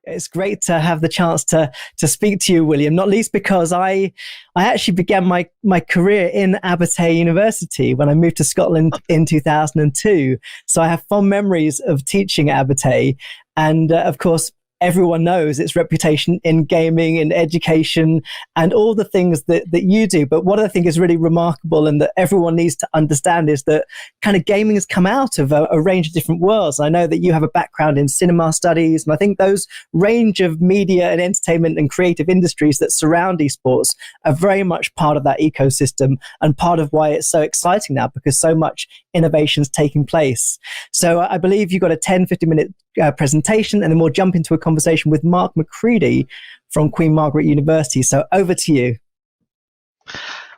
It's great to have the chance to speak to you, William, not least because I actually began my career in Abertay University when I moved to Scotland in 2002. So I have fond memories of teaching at Abertay. And of course, everyone knows its reputation in gaming and education and all the things that you do. But what I think is really remarkable and that everyone needs to understand is that kind of gaming has come out of a range of different worlds. I know that you have a background in cinema studies, and I think those range of media and entertainment and creative industries that surround esports are very much part of that ecosystem and part of why it's so exciting now, because so much innovation is taking place. So I believe you've got a 10-15 minute presentation, and then we'll jump into a conversation with Mark McCready from Queen Margaret University. So over to you.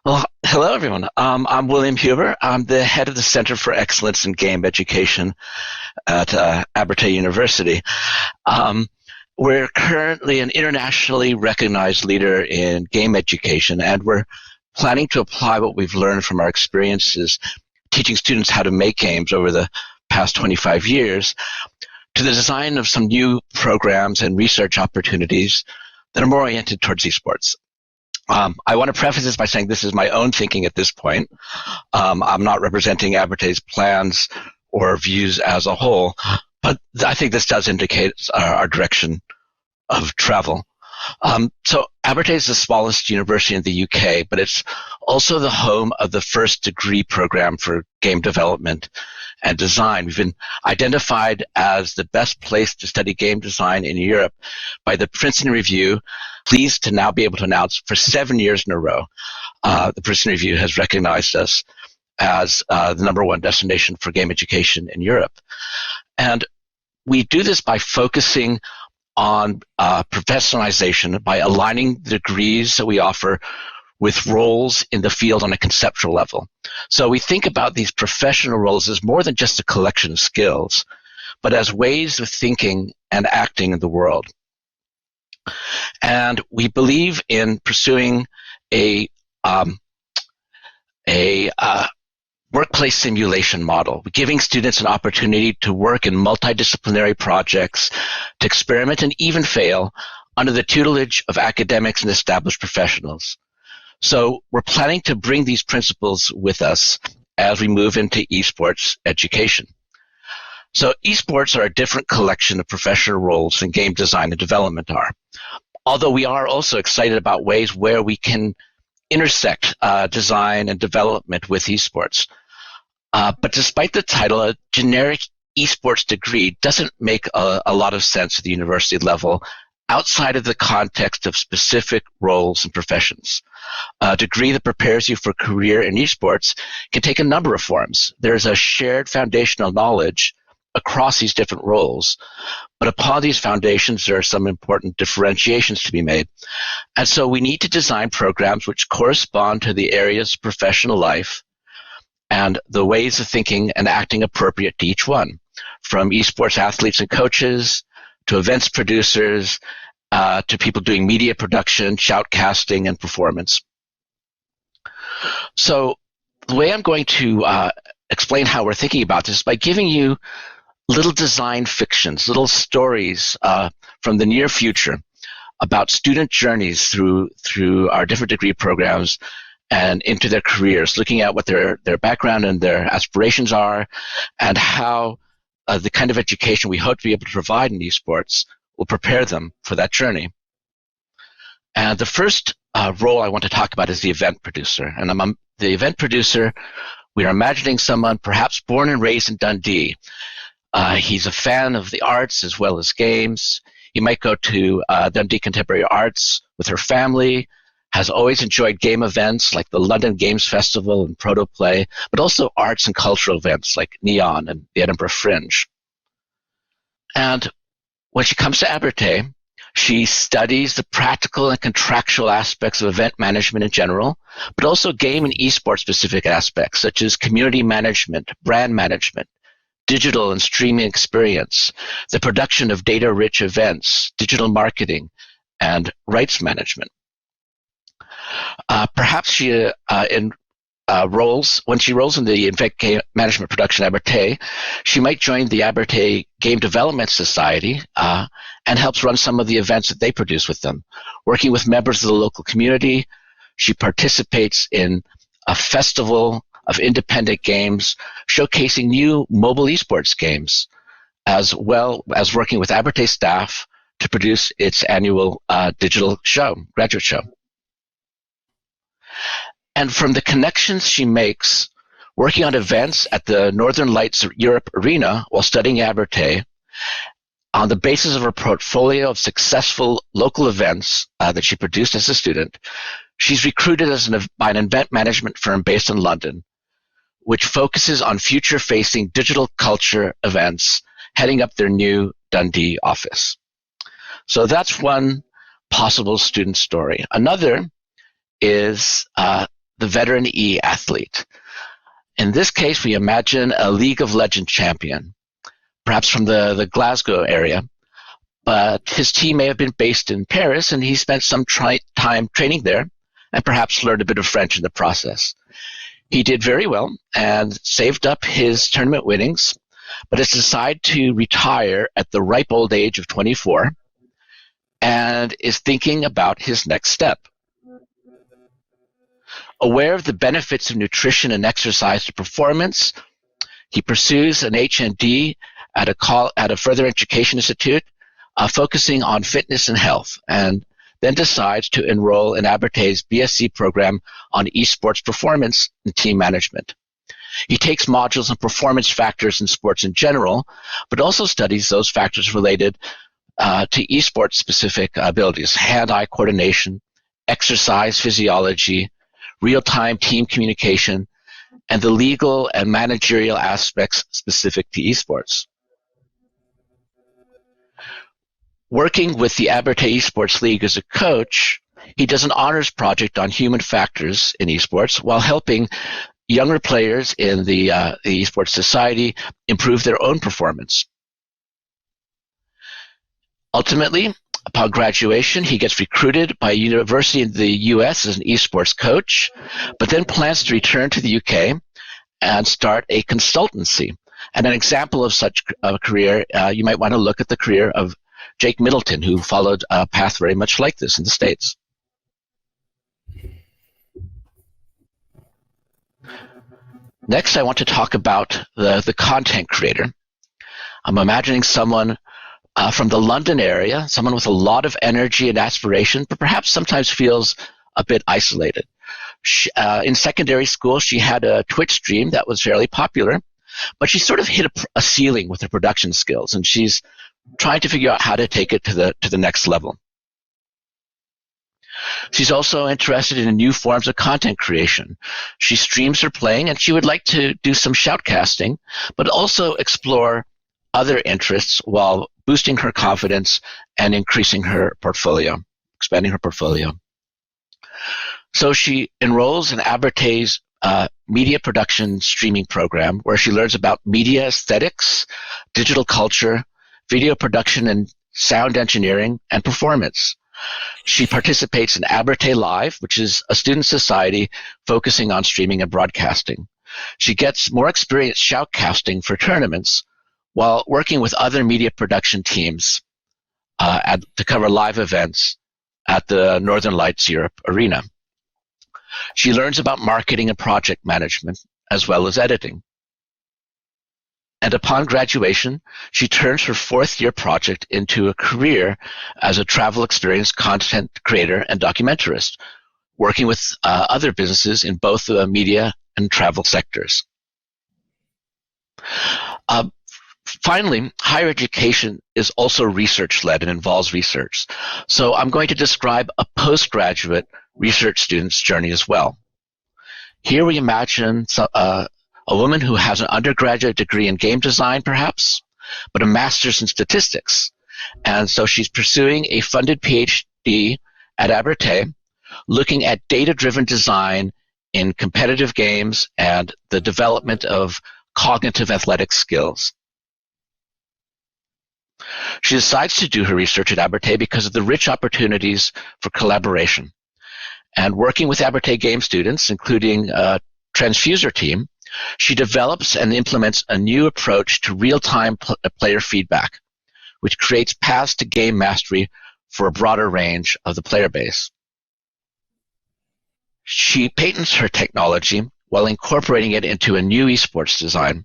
Well, hello, everyone. I'm William Huber. I'm the head of the Center for Excellence in Game Education at Abertay University. We're currently an internationally recognized leader in game education, and we're planning to apply what we've learned from our experiences teaching students how to make games over the past 25 years to the design of some new programs and research opportunities that are more oriented towards esports. I want to preface this by saying this is my own thinking at this point. I'm not representing Abertay's plans or views as a whole, but I think this does indicate our direction of travel. So Abertay is the smallest university in the UK, but it's also the home of the first degree program for game development and design. We've been identified as the best place to study game design in Europe by the Princeton Review. Pleased to now be able to announce for 7 years in a row, the Princeton Review has recognized us as the #1 destination for game education in Europe. And we do this by focusing on professionalization, by aligning the degrees that we offer with roles in the field on a conceptual level. So we think about these professional roles as more than just a collection of skills, but as ways of thinking and acting in the world. And we believe in pursuing a workplace simulation model, giving students an opportunity to work in multidisciplinary projects, to experiment and even fail under the tutelage of academics and established professionals. So we're planning to bring these principles with us as we move into esports education. So esports are a different collection of professional roles than game design and development are, although we are also excited about ways where we can intersect design and development with esports. But despite the title, a generic esports degree doesn't make a lot of sense at the university level outside of the context of specific roles and professions. A degree that prepares you for a career in esports can take a number of forms. There's a shared foundational knowledge across these different roles, but upon these foundations, there are some important differentiations to be made. And so we need to design programs which correspond to the areas of professional life and the ways of thinking and acting appropriate to each one, from esports athletes and coaches to events producers to people doing media production, shoutcasting, and performance. So the way I'm going to explain how we're thinking about this is by giving you little design fictions, little stories from the near future about student journeys through our different degree programs and into their careers, looking at what their background and their aspirations are and how the kind of education we hope to be able to provide in esports will prepare them for that journey. And the first role I want to talk about is the event producer. And I'm the event producer. We are imagining someone perhaps born and raised in Dundee. He's a fan of the arts as well as games. He might go to Dundee Contemporary Arts with her family, has always enjoyed game events like the London Games Festival and Protoplay, but also arts and cultural events like Neon and the Edinburgh Fringe. And when she comes to Abertay, she studies the practical and contractual aspects of event management in general, but also game and esports specific aspects such as community management, brand management, digital and streaming experience, the production of data-rich events, digital marketing, and rights management. Perhaps she when she rolls in the event game management production Abertay, she might join the Abertay Game Development Society and helps run some of the events that they produce with them. Working with members of the local community, she participates in a festival of independent games, showcasing new mobile esports games, as well as working with Abertay staff to produce its annual digital show, graduate show. And from the connections she makes working on events at the Northern Lights Europe Arena while studying Abertay, on the basis of her portfolio of successful local events that she produced as a student, she's recruited by an event management firm based in London, which focuses on future-facing digital culture events, heading up their new Dundee office. So that's one possible student story. Another is the veteran e-athlete. In this case, we imagine a League of Legends champion, perhaps from the Glasgow area, but his team may have been based in Paris, and he spent some time training there and perhaps learned a bit of French in the process. He did very well and saved up his tournament winnings, but has decided to retire at the ripe old age of 24 and is thinking about his next step. Aware of the benefits of nutrition and exercise to performance, he pursues an HND at a further education institute, focusing on fitness and health, and then decides to enroll in Abertay's BSc program on esports performance and team management. He takes modules on performance factors in sports in general, but also studies those factors related to esports-specific abilities, hand-eye coordination, exercise physiology, real-time team communication, and the legal and managerial aspects specific to esports. Working with the Abertay Esports League as a coach, he does an honors project on human factors in esports while helping younger players in the Esports Society improve their own performance. Ultimately, upon graduation, he gets recruited by a university in the US as an esports coach, but then plans to return to the UK and start a consultancy. And an example of such a career, you might want to look at the career of Jake Middleton, who followed a path very much like this in the States. Next, I want to talk about the content creator. I'm imagining someone from the London area, someone with a lot of energy and aspiration, but perhaps sometimes feels a bit isolated. In secondary school, she had a Twitch stream that was fairly popular, but she sort of hit a ceiling with her production skills, and she's trying to figure out how to take it to the next level. She's also interested in new forms of content creation. She streams her playing, and she would like to do some shoutcasting, but also explore other interests while boosting her confidence and increasing her portfolio, expanding her portfolio. So she enrolls in Abertay's media production streaming program, where she learns about media aesthetics, digital culture, video production and sound engineering, and performance. She participates in Abertay Live, which is a student society focusing on streaming and broadcasting. She gets more experience shoutcasting for tournaments while working with other media production teams to cover live events at the Northern Lights Europe Arena. She learns about marketing and project management, as well as editing. And upon graduation, she turns her fourth-year project into a career as a travel experience content creator and documentarist, working with other businesses in both the media and travel sectors. Finally, higher education is also research-led and involves research. So I'm going to describe a postgraduate research student's journey as well. Here we imagine a woman who has an undergraduate degree in game design, perhaps, but a master's in statistics. And so she's pursuing a funded PhD at Abertay, looking at data-driven design in competitive games and the development of cognitive athletic skills. She decides to do her research at Abertay because of the rich opportunities for collaboration. And working with Abertay game students, including a transfuser team, she develops and implements a new approach to real-time player feedback, which creates paths to game mastery for a broader range of the player base. She patents her technology while incorporating it into a new esports design,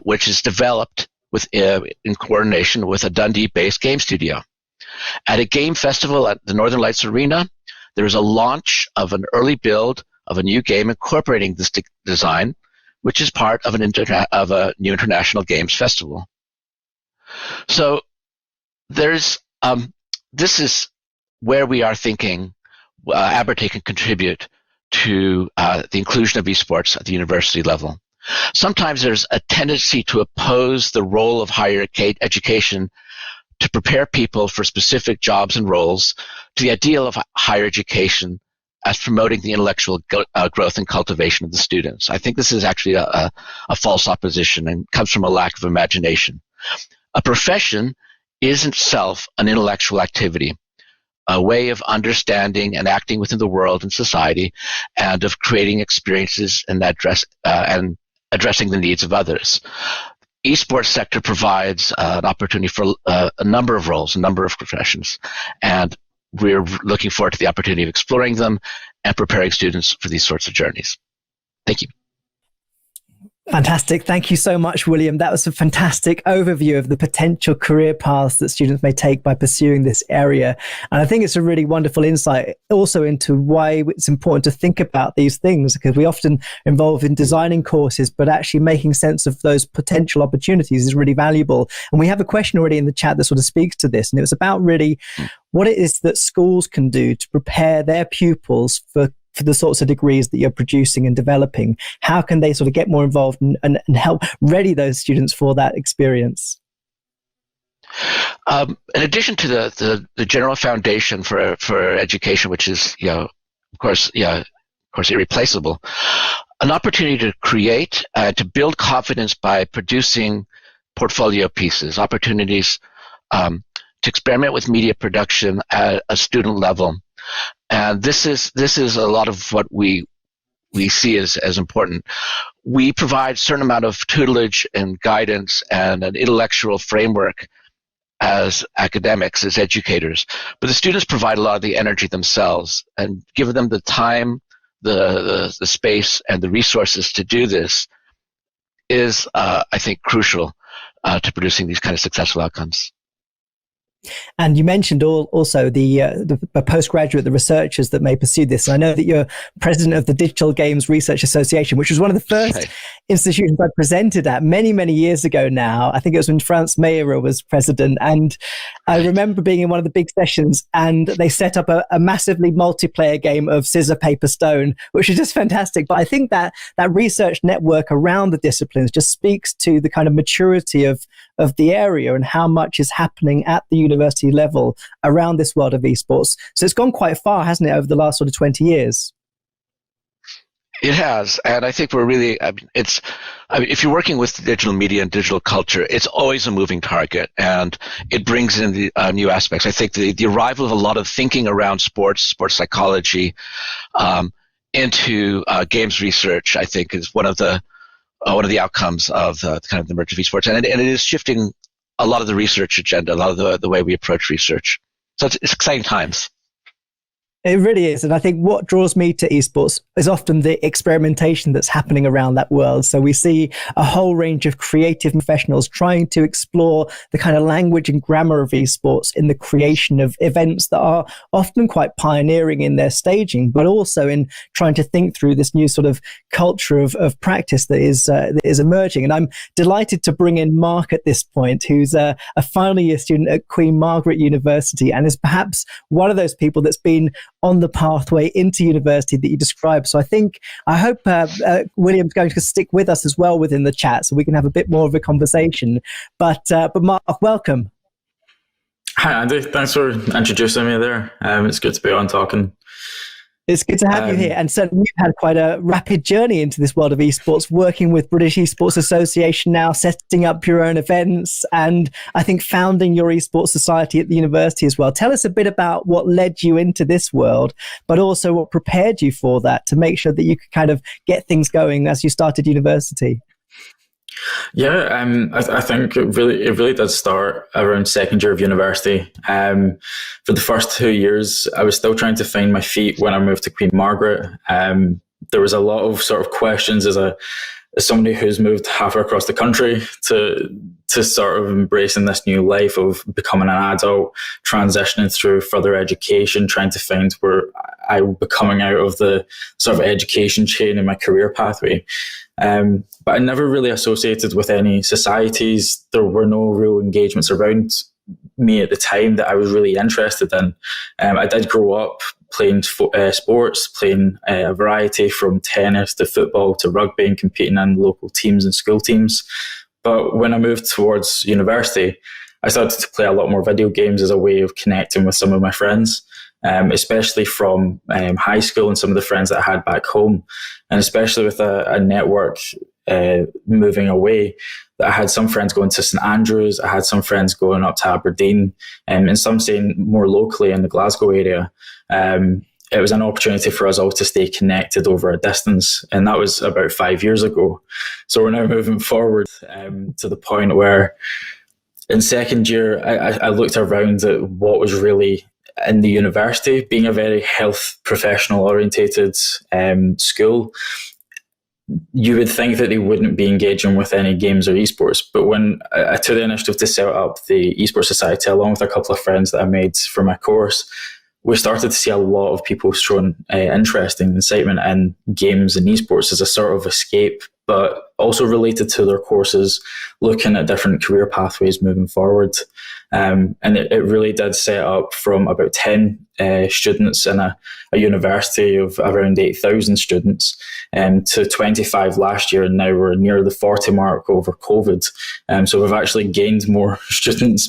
which is developed in coordination with a Dundee-based game studio. At a game festival at the Northern Lights Arena, there is a launch of an early build of a new game incorporating this design, which is part of a new international games festival. So this is where we are thinking Abertay can contribute to the inclusion of esports at the university level. Sometimes there's a tendency to oppose the role of higher education to prepare people for specific jobs and roles to the ideal of higher education as promoting the intellectual growth and cultivation of the students. I think this is actually a false opposition and comes from a lack of imagination. A profession is itself an intellectual activity, a way of understanding and acting within the world and society, and of creating experiences and addressing the needs of others. Esports sector provides an opportunity for a number of roles, a number of professions, and we're looking forward to the opportunity of exploring them and preparing students for these sorts of journeys. Thank you. Fantastic. Thank you so much, William. That was a fantastic overview of the potential career paths that students may take by pursuing this area. And I think it's a really wonderful insight also into why it's important to think about these things, because we often involve in designing courses, but actually making sense of those potential opportunities is really valuable. And we have a question already in the chat that sort of speaks to this. And it was about really what it is that schools can do to prepare their pupils for the sorts of degrees that you're producing and developing. How can they sort of get more involved and help ready those students for that experience? In addition to the general foundation for education, which is of course irreplaceable, an opportunity to create to build confidence by producing portfolio pieces, opportunities to experiment with media production at a student level. And this is a lot of what we see as important. We provide a certain amount of tutelage and guidance and an intellectual framework as academics, as educators, but the students provide a lot of the energy themselves, and giving them the time, the space, and the resources to do this is, I think, crucial to producing these kind of successful outcomes. And you mentioned also the postgraduate, the researchers that may pursue this. And I know that you're president of the Digital Games Research Association, which was one of the first institutions I presented at many, many years ago now. I think it was when France Meyer was president. And I remember being in one of the big sessions, and they set up a massively multiplayer game of scissor, paper, stone, which is just fantastic. But I think that research network around the disciplines just speaks to the kind of maturity of the area and how much is happening at the university level around this world of esports. So it's gone quite far, hasn't it, over the last sort of 20 years? It has, and I think we're really, if you're working with digital media and digital culture, it's always a moving target, and it brings in the new aspects. I think the arrival of a lot of thinking around sports psychology into games research, I think, is one of the outcomes of kind of the emergence of esports, and it is shifting a lot of the research agenda, a lot of the way we approach research. So it's exciting times. It really is. And I think what draws me to esports is often the experimentation that's happening around that world. So we see a whole range of creative professionals trying to explore the kind of language and grammar of esports in the creation of events that are often quite pioneering in their staging, but also in trying to think through this new sort of culture of practice that is emerging. And I'm delighted to bring in Mark at this point, who's a final year student at Queen Margaret University and is perhaps one of those people that's been on the pathway into university that you described. So I hope William's going to stick with us as well within the chat so we can have a bit more of a conversation. But Mark, welcome. Hi, Andy. Thanks for introducing me there. It's good to be on talking It's good to have you here. And certainly you've had quite a rapid journey into this world of esports, working with British Esports Association now, setting up your own events, and I think founding your esports society at the university as well. Tell us a bit about what led you into this world, but also what prepared you for that to make sure that you could kind of get things going as you started university. Yeah, I think it really did start around second year of university. For the first 2 years, I was still trying to find my feet when I moved to Queen Margaret. There was a lot of sort of questions as somebody who's moved halfway across the country to sort of embracing this new life of becoming an adult, transitioning through further education, trying to find where I would be coming out of the sort of education chain in my career pathway. But I never really associated with any societies. There were no real engagements around me at the time that I was really interested in. I did grow up playing sports, playing a variety from tennis to football to rugby and competing in local teams and school teams. But when I moved towards university, I started to play a lot more video games as a way of connecting with some of my friends, especially from high school and some of the friends that I had back home. And especially with a network moving away, that I had some friends going to St Andrews, I had some friends going up to Aberdeen, and some staying more locally in the Glasgow area. It was an opportunity for us all to stay connected over a distance, and that was about 5 years ago. So we're now moving forward to the point where in second year, I looked around at what was really in the university, being a very health professional orientated school. You would think that they wouldn't be engaging with any games or esports, but when I took the initiative to set up the Esports Society along with a couple of friends that I made for my course, we started to see a lot of people showing interest and excitement in games and esports as a sort of escape, but also related to their courses, looking at different career pathways moving forward. And it really did set up from about 10 students in a university of around 8,000 students to 25 last year, and now we're near the 40 mark over COVID. So we've actually gained more student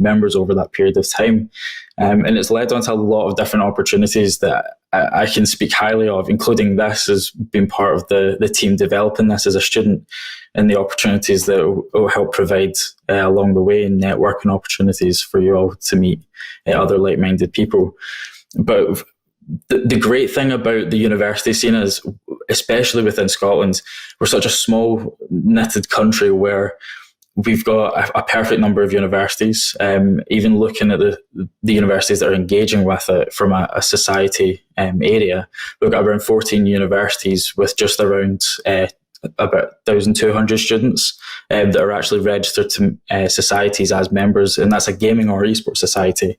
members over that period of time. And it's led on to a lot of different opportunities that I can speak highly of, including this as being part of the team developing this as a student, and the opportunities that will help provide along the way, and networking opportunities for you all to meet other like-minded people. But the great thing about the university scene is, especially within Scotland, we're such a small knitted country where we've got a perfect number of universities. Even looking at the universities that are engaging with it from a society area, we've got around 14 universities with just around about 1,200 students that are actually registered to societies as members, and that's a gaming or esports society.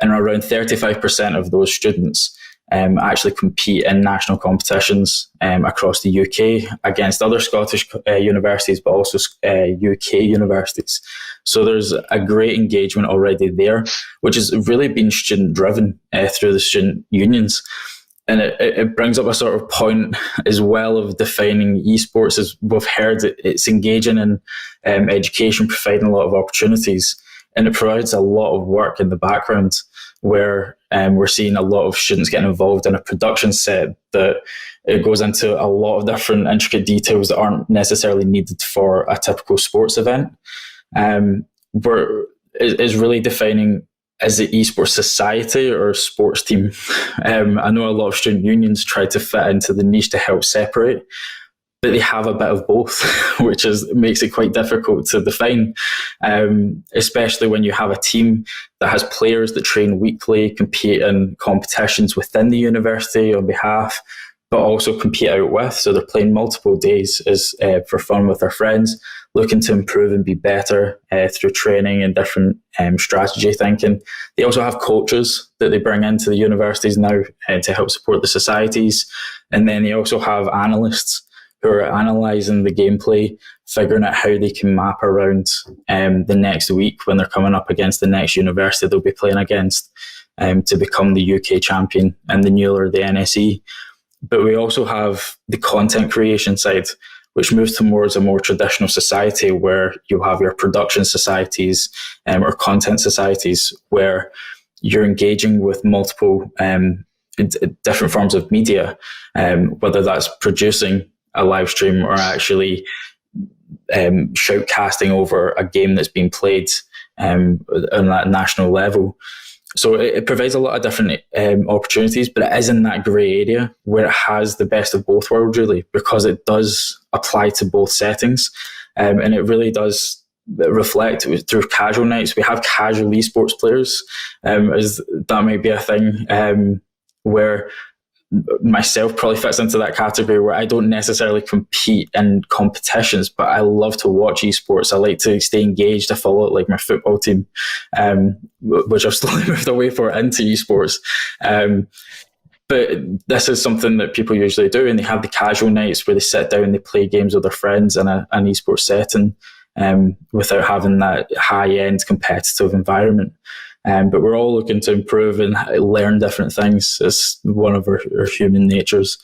And around 35% of those students actually compete in national competitions across the UK against other Scottish universities, but also UK universities. So there's a great engagement already there, which has really been student driven through the student unions. And it brings up a sort of point as well of defining esports. As we've heard, it's engaging in education, providing a lot of opportunities, and it provides a lot of work in the background where we're seeing a lot of students getting involved in a production set that it goes into a lot of different intricate details that aren't necessarily needed for a typical sports event. Where it's really defining, is it esports society or sports team? I know a lot of student unions try to fit into the niche to help separate, but they have a bit of both, which makes it quite difficult to define, especially when you have a team that has players that train weekly, compete in competitions within the university on behalf, but also compete out with. So they're playing multiple days for fun with their friends, looking to improve and be better through training and different strategy thinking. They also have coaches that they bring into the universities now to help support the societies. And then they also have analysts who are analysing the gameplay, figuring out how they can map around the next week when they're coming up against the next university they'll be playing against to become the UK champion and the NUL or the NSE. But we also have the content creation side, which moves towards a more traditional society where you have your production societies or content societies where you're engaging with multiple different forms of media, whether that's producing a live stream or actually shoutcasting over a game that's being played on that national level. So it provides a lot of different opportunities, but it is in that grey area where it has the best of both worlds, really, because it does apply to both settings, and it really does reflect through casual nights. We have casual esports players, as that might be a thing where myself probably fits into that category, where I don't necessarily compete in competitions, but I love to watch esports. I like to stay engaged. I follow it like my football team, which I've slowly moved away from into esports. But this is something that people usually do, and they have the casual nights where they sit down and they play games with their friends in an esports setting, without having that high-end competitive environment. But we're all looking to improve and learn different things. It's one of our human natures.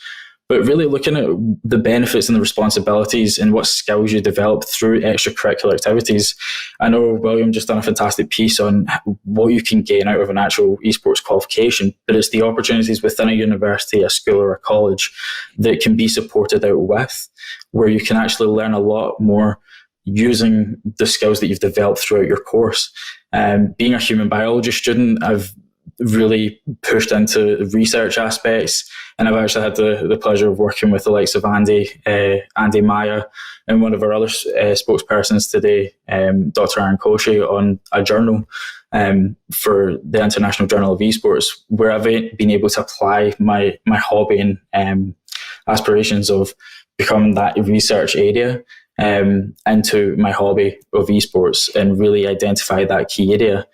But really looking at the benefits and the responsibilities and what skills you develop through extracurricular activities. I know William just done a fantastic piece on what you can gain out of an actual esports qualification, but it's the opportunities within a university, a school or a college that can be supported out with, where you can actually learn a lot more using the skills that you've developed throughout your course. Being a human biology student, I've really pushed into research aspects, and I've actually had the pleasure of working with the likes of Andy Maya, and one of our other spokespersons today, Dr. Aaron Koshy, on a journal for the International Journal of Esports, where I've been able to apply my hobby and aspirations of becoming that research area into my hobby of esports and really identify that key area.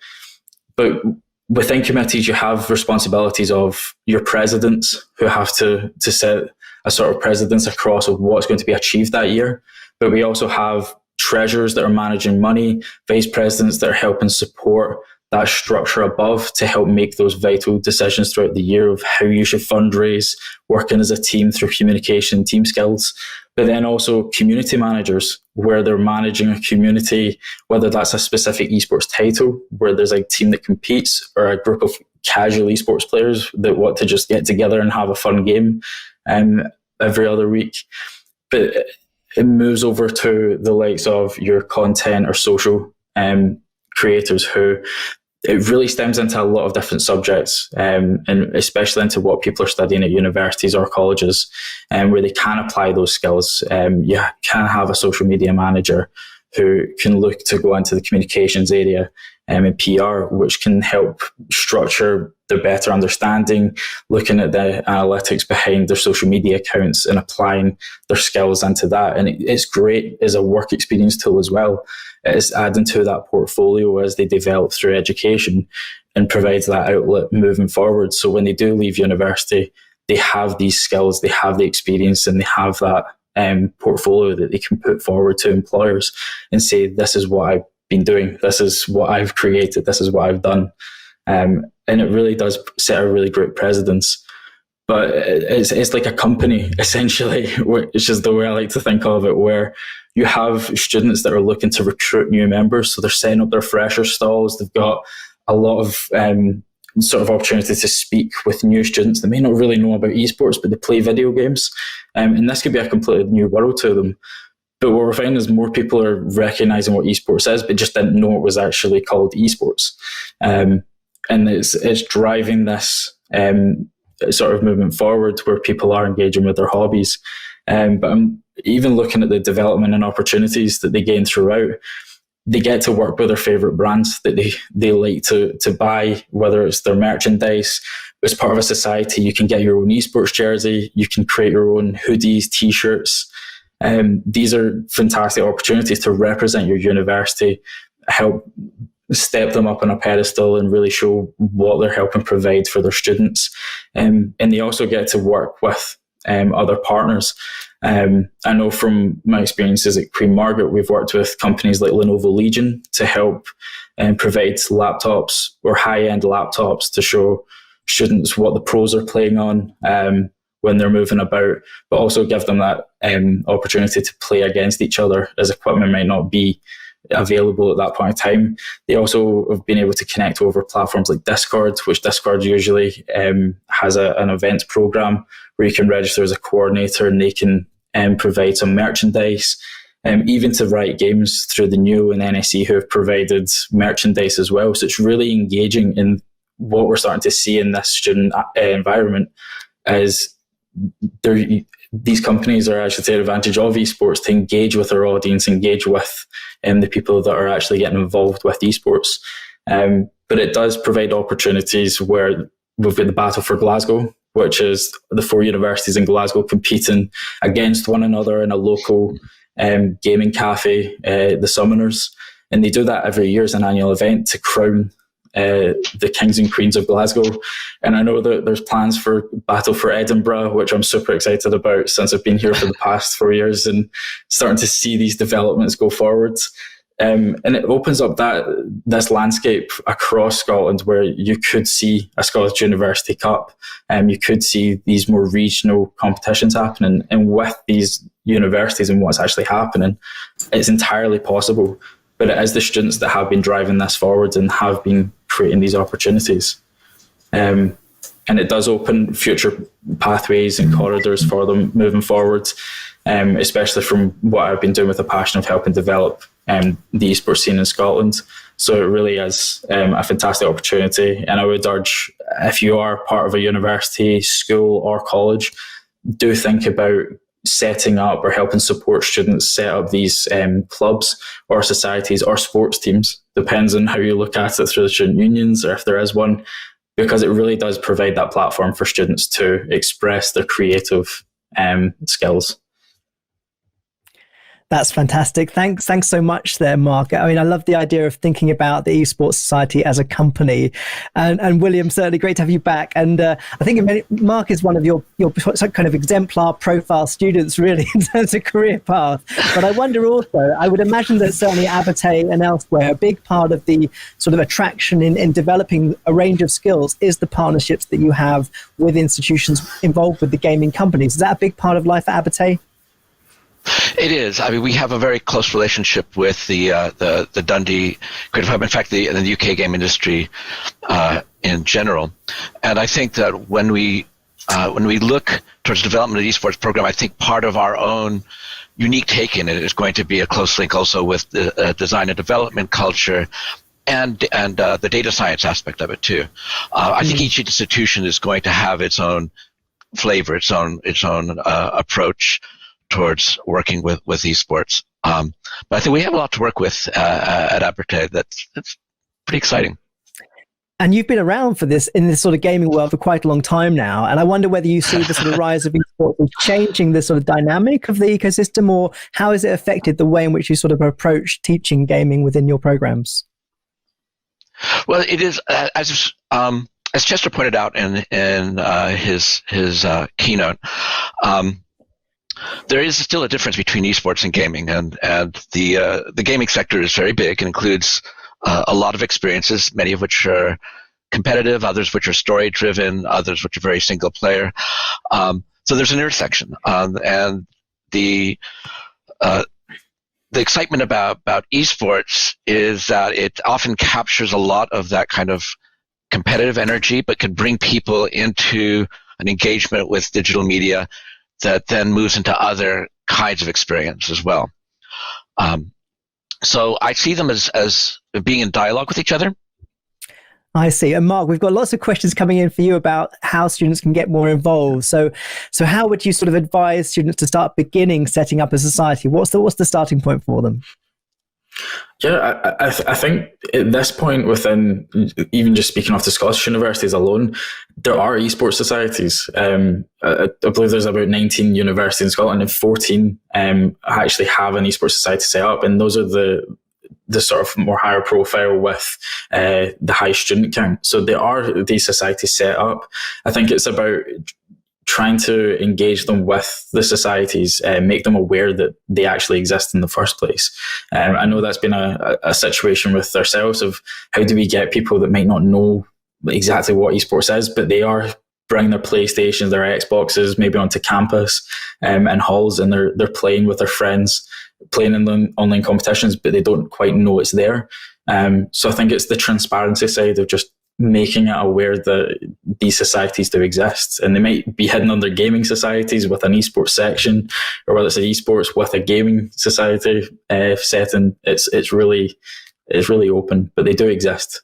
But within committees, you have responsibilities of your presidents, who have to set a sort of precedence across of what's going to be achieved that year. But we also have treasurers that are managing money, vice presidents that are helping support that structure above to help make those vital decisions throughout the year of how you should fundraise, working as a team through communication, team skills. But then also community managers, where they're managing a community, whether that's a specific esports title, where there's a team that competes, or a group of casual esports players that want to just get together and have a fun game every other week. But it moves over to the likes of your content or social creators, who it really stems into a lot of different subjects, and especially into what people are studying at universities or colleges, where they can apply those skills. You can have a social media manager who can look to go into the communications area and PR, which can help structure their better understanding, looking at the analytics behind their social media accounts and applying their skills into that. And it's great as a work experience tool as well. It's adding to that portfolio as they develop through education, and provides that outlet moving forward. So when they do leave university, they have these skills, they have the experience, and they have that portfolio that they can put forward to employers and say, this is what I've been doing, this is what I've created, this is what I've done. And it really does set a really great precedence. But it's like a company, essentially, which is the way I like to think of it, where you have students that are looking to recruit new members. So they're setting up their fresher stalls. They've got a lot of sort of opportunity to speak with new students that may not really know about esports, but they play video games. And this could be a completely new world to them. But what we're finding is more people are recognizing what esports is, but just didn't know it was actually called esports. And it's driving this sort of movement forward, where people are engaging with their hobbies. But I'm even looking at the development and opportunities that they gain throughout. They get to work with their favourite brands that they like to buy, whether it's their merchandise. As part of a society, you can get your own esports jersey, you can create your own hoodies, t-shirts. These are fantastic opportunities to represent your university, help step them up on a pedestal and really show what they're helping provide for their students. And they also get to work with other partners. I know from my experiences at Queen Margaret, we've worked with companies like Lenovo Legion to help provide laptops or high-end laptops to show students what the pros are playing on when they're moving about, but also give them that opportunity to play against each other, as equipment might not be available at that point in time. They also have been able to connect over platforms like Discord, which Discord usually has an events program where you can register as a coordinator, and they can provide some merchandise, even to write games through the Neo and NSE, who have provided merchandise as well. So it's really engaging in what we're starting to see in this student environment, as these companies are actually taking advantage of esports to engage with their audience, engage with the people that are actually getting involved with esports. But it does provide opportunities where we've got the Battle for Glasgow, which is the 4 universities in Glasgow competing against one another in a local gaming cafe, the Summoners. And they do that every year as an annual event to crown the kings and queens of Glasgow. And I know that there's plans for Battle for Edinburgh, which I'm super excited about since I've been here for the past 4 years and starting to see these developments go forwards. And it opens up this landscape across Scotland where you could see a Scottish University Cup, and you could see these more regional competitions happening. And with these universities and what's actually happening, it's entirely possible. But it is the students that have been driving this forward and have been creating these opportunities. And it does open future pathways and corridors for them moving forward, especially from what I've been doing with a passion of helping develop the esports scene in Scotland. So it really is a fantastic opportunity. And I would urge, if you are part of a university, school or college, do think about setting up or helping support students set up these clubs or societies or sports teams. Depends on how you look at it, through the student unions or if there is one, because it really does provide that platform for students to express their creative skills. That's fantastic. Thanks so much there, Mark. I mean, I love the idea of thinking about the Esports Society as a company. And William, certainly great to have you back. And I think Mark is one of your kind of exemplar profile students, really, in terms of career path. But I wonder also, I would imagine that certainly Abertay and elsewhere, a big part of the sort of attraction in developing a range of skills is the partnerships that you have with institutions involved with the gaming companies. Is that a big part of life at Abertay? It is. I mean, we have a very close relationship with the Dundee Creative Hub. In fact, the UK game industry in general. And I think that when we look towards the development of the esports program, I think part of our own unique take in it is going to be a close link also with the design and development culture and the data science aspect of it too. I think each institution is going to have its own flavor, its own approach towards working with esports. But I think we have a lot to work with at Abertay. That's pretty exciting. And you've been around for this in this sort of gaming world for quite a long time now. And I wonder whether you see the sort of rise of esports changing the sort of dynamic of the ecosystem, or how has it affected the way in which you sort of approach teaching gaming within your programs? Well, it is, as Chester pointed out in his keynote, there is still a difference between esports and gaming, and the gaming sector is very big and includes a lot of experiences, many of which are competitive, others which are story-driven, others which are very single-player. So there's an intersection, and the excitement about esports is that it often captures a lot of that kind of competitive energy, but can bring people into an engagement with digital media that then moves into other kinds of experience as well. So I see them as being in dialogue with each other. I see. And Mark, we've got lots of questions coming in for you about how students can get more involved. So how would you sort of advise students to start beginning setting up a society? What's the starting point for them? Yeah, I think at this point, within even just speaking off the Scottish universities alone, there are esports societies. I believe there's about 19 universities in Scotland, and 14 actually have an esports society set up, and those are the sort of more higher profile with the high student count. So there are these societies set up. I think it's about trying to engage them with the societies, make them aware that they actually exist in the first place. I know that's been a situation with ourselves of how do we get people that might not know exactly what esports is, but they are bringing their PlayStations, their Xboxes, maybe onto campus and halls, and they're playing with their friends. playing in online competitions, but they don't quite know it's there. So I think it's the transparency side of just making it aware that these societies do exist, and they might be hidden under gaming societies with an esports section, or whether it's an esports with a gaming society setting. It's really open, but they do exist.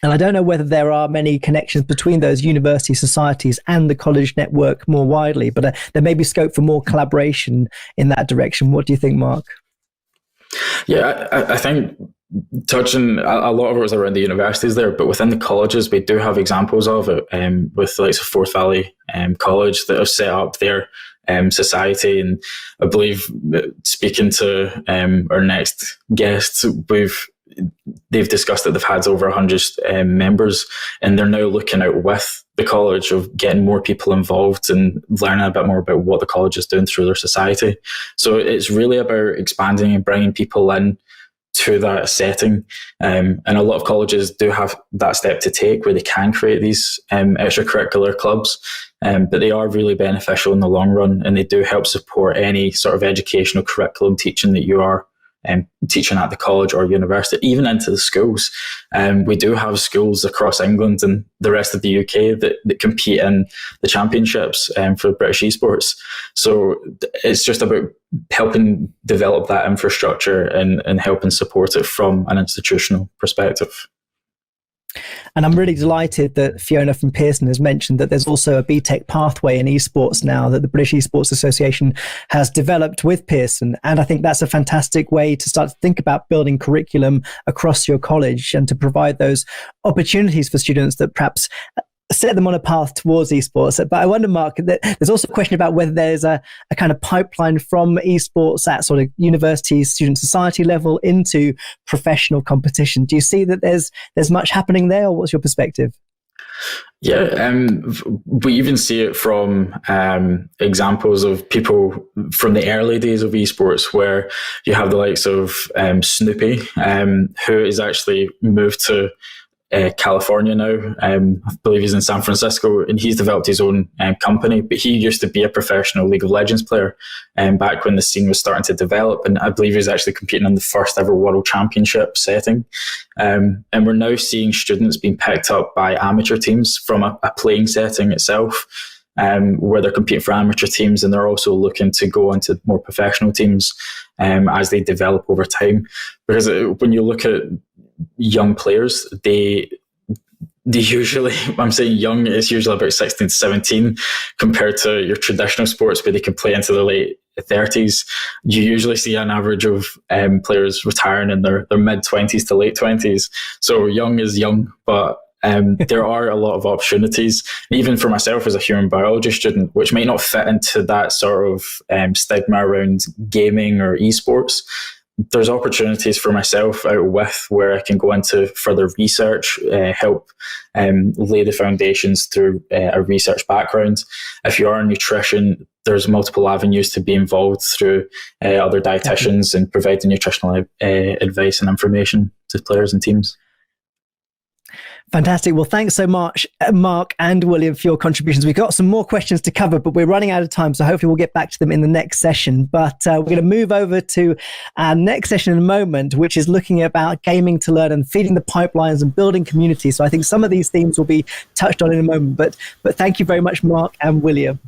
And I don't know whether there are many connections between those university societies and the college network more widely, but there may be scope for more collaboration in that direction. What do you think, Mark? Yeah, I think touching a lot of it was around the universities there, but within the colleges, we do have examples of it with the likes of Forth Valley College that have set up their society. And I believe, speaking to our next guest, they've discussed that they've had over 100 members, and they're now looking out with the college of getting more people involved and learning a bit more about what the college is doing through their society. So it's really about expanding and bringing people in to that setting. And a lot of colleges do have that step to take where they can create these extracurricular clubs, but they are really beneficial in the long run, and they do help support any sort of educational curriculum teaching that you are teaching at the college or university, even into the schools. We do have schools across England and the rest of the UK that compete in the championships for British Esports. So it's just about helping develop that infrastructure and helping support it from an institutional perspective. And I'm really delighted that Fiona from Pearson has mentioned that there's also a BTEC pathway in esports now that the British Esports Association has developed with Pearson. And I think that's a fantastic way to start to think about building curriculum across your college and to provide those opportunities for students that perhaps set them on a path towards esports. But I wonder, Mark, that there's also a question about whether there's a kind of pipeline from esports at sort of university student society level into professional competition. Do you see that there's much happening there, or what's your perspective? Yeah, we even see it from examples of people from the early days of esports, where you have the likes of Snoopy, who is actually moved to California now. I believe he's in San Francisco, and he's developed his own company, but he used to be a professional League of Legends player back when the scene was starting to develop, and I believe he's actually competing in the first ever World Championship setting. And we're now seeing students being picked up by amateur teams from a playing setting itself, where they're competing for amateur teams, and they're also looking to go into more professional teams as they develop over time. Because when you look at young players, they usually, I'm saying young, it's usually about 16 to 17 compared to your traditional sports where they can play into the late 30s. You usually see an average of players retiring in their mid 20s to late 20s. So young is young, but there are a lot of opportunities, even for myself as a human biology student, which might not fit into that sort of stigma around gaming or esports. There's opportunities for myself out with where I can go into further research, help lay the foundations through a research background. If you are in nutrition, there's multiple avenues to be involved through other dietitians and providing nutritional advice and information to players and teams. Fantastic. Well, thanks so much, Mark and William, for your contributions. We've got some more questions to cover, but we're running out of time, so hopefully we'll get back to them in the next session. But we're going to move over to our next session in a moment, which is looking about gaming to learn and feeding the pipelines and building community. So I think some of these themes will be touched on in a moment. But thank you very much, Mark and William.